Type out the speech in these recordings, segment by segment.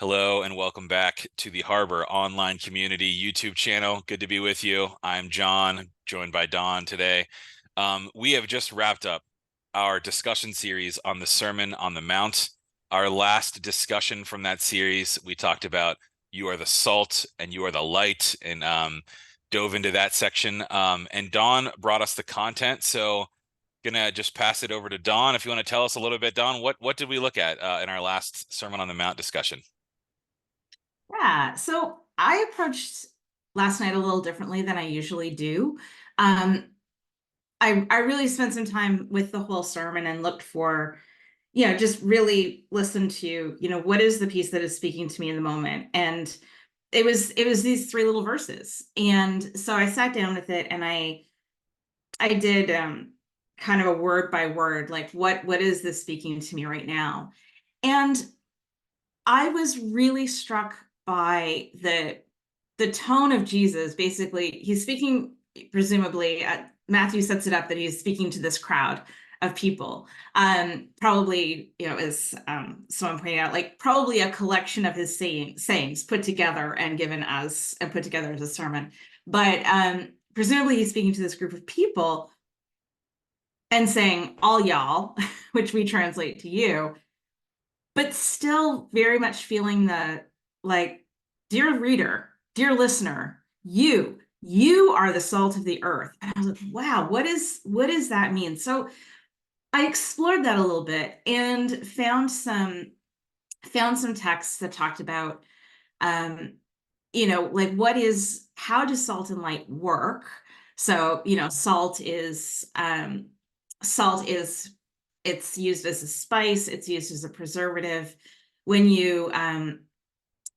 Hello and welcome back to the Harbor Online Community YouTube channel. Good to be with you. I'm John, joined by Don today. We have just wrapped up our discussion series on the Sermon on the Mount. Our last discussion from that series, we talked about you are the salt and you are the light, and dove into that section. And Don brought us the content, so gonna just pass it over to Don. If you want to tell us a little bit, Don, what did we look at in our last Sermon on the Mount discussion? Yeah, so I approached last night a little differently than I usually do. Um, I really spent some time with the whole sermon and looked for, just really listened to, what is the piece that is speaking to me in the moment. And it was these three little verses. And so I sat down with it and I did kind of a word by word, like what is this speaking to me right now? And I was really struck by the tone of Jesus. Basically, he's speaking, presumably, Matthew sets it up that he's speaking to this crowd of people. Probably, as someone pointed out, like probably a collection of his sayings put together and put together as a sermon. But presumably, he's speaking to this group of people and saying, all y'all, which we translate to you, but still very much feeling the, like, dear reader, dear listener, you are the salt of the earth. And I was like, wow, what does that mean? So I explored that a little bit and found some texts that talked about, like, how does salt and light work? So salt is it's used as a spice, it's used as a preservative. When you um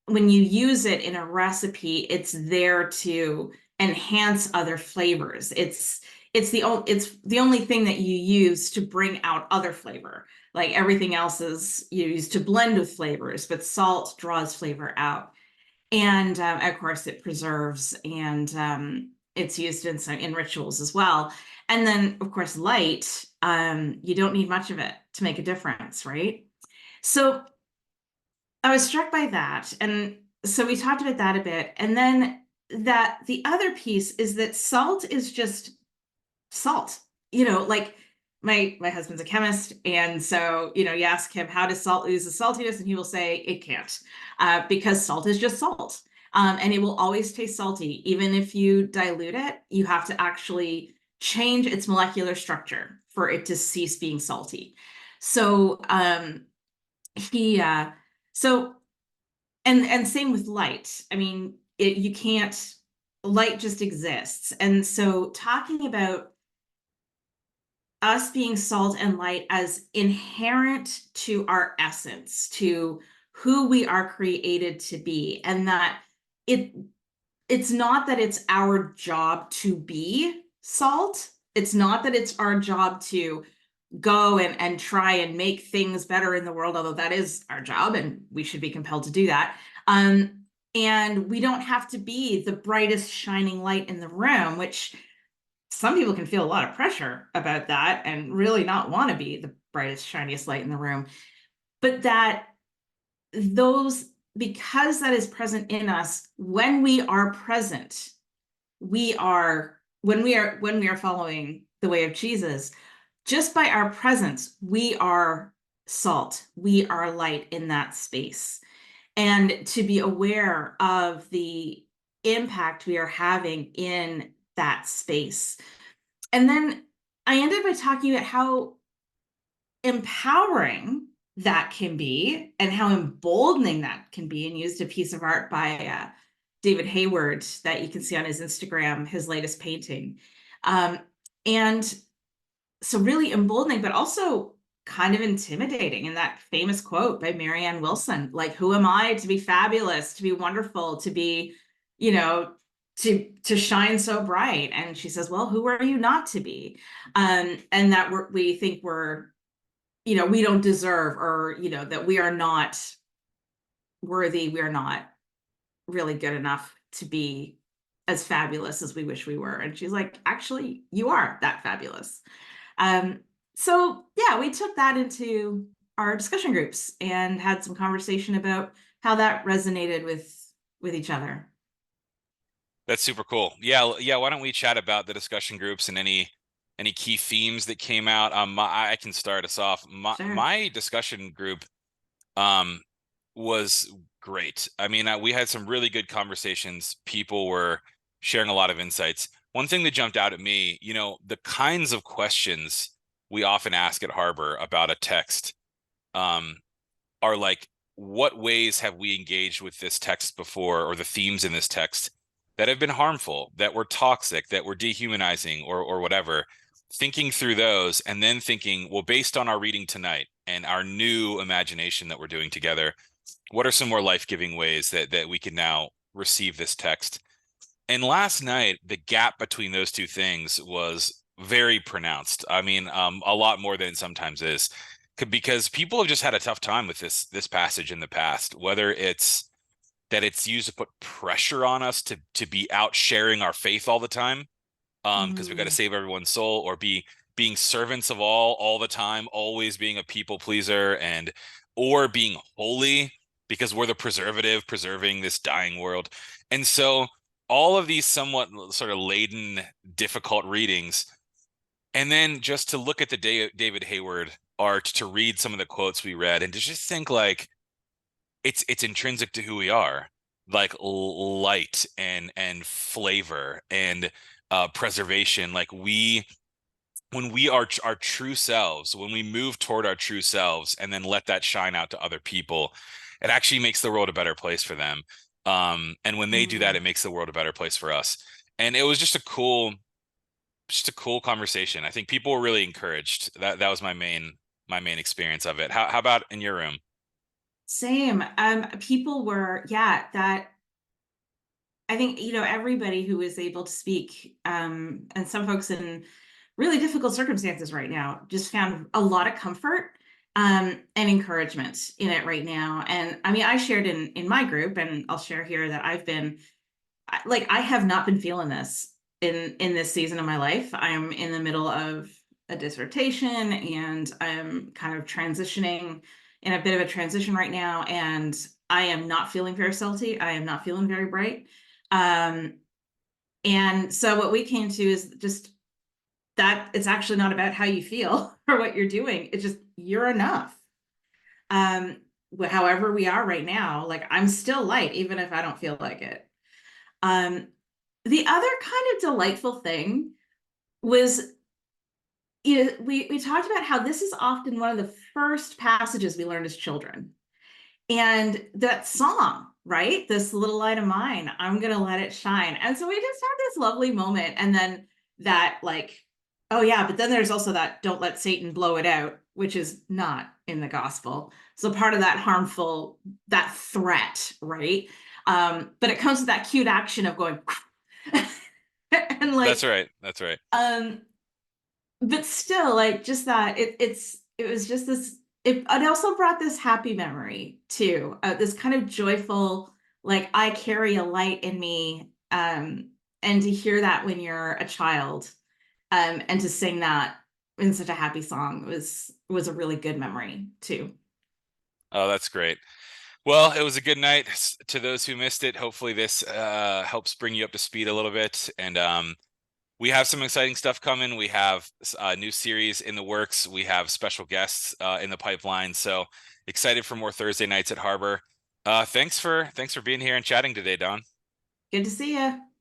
when you use it in a recipe, it's there to enhance other flavors. It's the only thing that you use to bring out other flavor. Like everything else is used to blend with flavors, but salt draws flavor out. And of course, it preserves, and it's used in rituals as well. And then, of course, light. You don't need much of it to make a difference, right? So I was struck by that, and so we talked about that a bit. And then that the other piece is that salt is just salt. Like my husband's a chemist, and so you ask him, how does salt lose the saltiness, and he will say it can't, because salt is just salt, and it will always taste salty. Even if you dilute it, you have to actually change its molecular structure for it to cease being salty. So he so and same with light. I mean, you can't, light just exists. And so talking about us being salt and light as inherent to our essence, to who we are created to be, and that it it's not that it's our job to be salt. It's not that it's our job to go and try and make things better in the world, although that is our job and we should be compelled to do that. And we don't have to be the brightest shining light in the room, which some people can feel a lot of pressure about that and really not want to be the brightest, shiniest light in the room. But those, because that is present in us, when we are present, when we are following the way of Jesus, just by our presence, we are salt, we are light in that space. And to be aware of the impact we are having in that space. And then I ended by talking about how empowering that can be and how emboldening that can be, and used a piece of art by David Hayward that you can see on his Instagram, his latest painting. And so really emboldening, but also kind of intimidating. And that famous quote by Marianne Wilson, like, who am I to be fabulous, to be wonderful, to be, you know, to shine so bright? And she says, well, who are you not to be? And that we think we don't deserve, or, that we are not worthy, we are not really good enough to be as fabulous as we wish we were. And she's like, actually, you are that fabulous. So yeah, we took that into our discussion groups and had some conversation about how that resonated with each other. That's super cool. Yeah, yeah. Why don't we chat about the discussion groups and any key themes that came out? I can start us off. My Sure. my discussion group um was great. I mean, we had some really good conversations. People were sharing a lot of insights. One thing that jumped out at me, the kinds of questions we often ask at Harbor about a text, um, are like, what ways have we engaged with this text before, or the themes in this text that have been harmful, that were toxic, that were dehumanizing, or whatever? Thinking through those, and then thinking, well, based on our reading tonight and our new imagination that we're doing together, what are some more life-giving ways that we can now receive this text? And last night, the gap between those two things was very pronounced. I mean, a lot more than it sometimes is, because people have just had a tough time with this passage in the past. Whether it's that it's used to put pressure on us to be out sharing our faith all the time, because we've got to Mm, save everyone's soul, or being servants of all the time, always being a people pleaser, or being holy because we're the preservative preserving this dying world. And so all of these somewhat sort of laden, difficult readings, and then just to look at the David Hayward art, to read some of the quotes we read, and to just think like it's intrinsic to who we are, like light and flavor and preservation. Like when we are our true selves, when we move toward our true selves and then let that shine out to other people, it actually makes the world a better place for them. And when they do that, mm. it makes the world a better place for us. And it was just a cool conversation. I think people were really encouraged. That was my main experience of it. How about in your room? Same. People were, yeah, that I think, everybody who is able to speak, and some folks in really difficult circumstances right now just found a lot of comfort, and encouragement in it right now. And I mean, I shared in my group, and I'll share here that I have not been feeling this in this season of my life. I'm in the middle of a dissertation, and I'm kind of transitioning in a bit of a transition right now, and I am not feeling very salty. I am not feeling very bright. Um, and so what we came to is just that it's actually not about how you feel or what you're doing. It's just you're enough. Um, However we are right now, like I'm still light, even if I don't feel like it. Um, the other kind of delightful thing was, we talked about how this is often one of the first passages we learned as children. And that song, right? This little light of mine, I'm gonna let it shine. And so we just had this lovely moment. And then that, like, oh yeah, but then there's also that don't let Satan blow it out, which is not in the gospel. So part of that harmful, that threat, right? But it comes with that cute action of going and That's like, right. That's right. um, but still, like just that it was just this. It also brought this happy memory too, this kind of joyful, like I carry a light in me, and to hear that when you're a child, and to sing that in such a happy song was a really good memory too. Oh, that's great. Well, it was a good night. To those who missed it, hopefully this helps bring you up to speed a little bit. And we have some exciting stuff coming. We have a new series in the works. We have special guests in the pipeline. So excited for more Thursday nights at Harbor. Thanks for being here and chatting today, Don. Good to see you.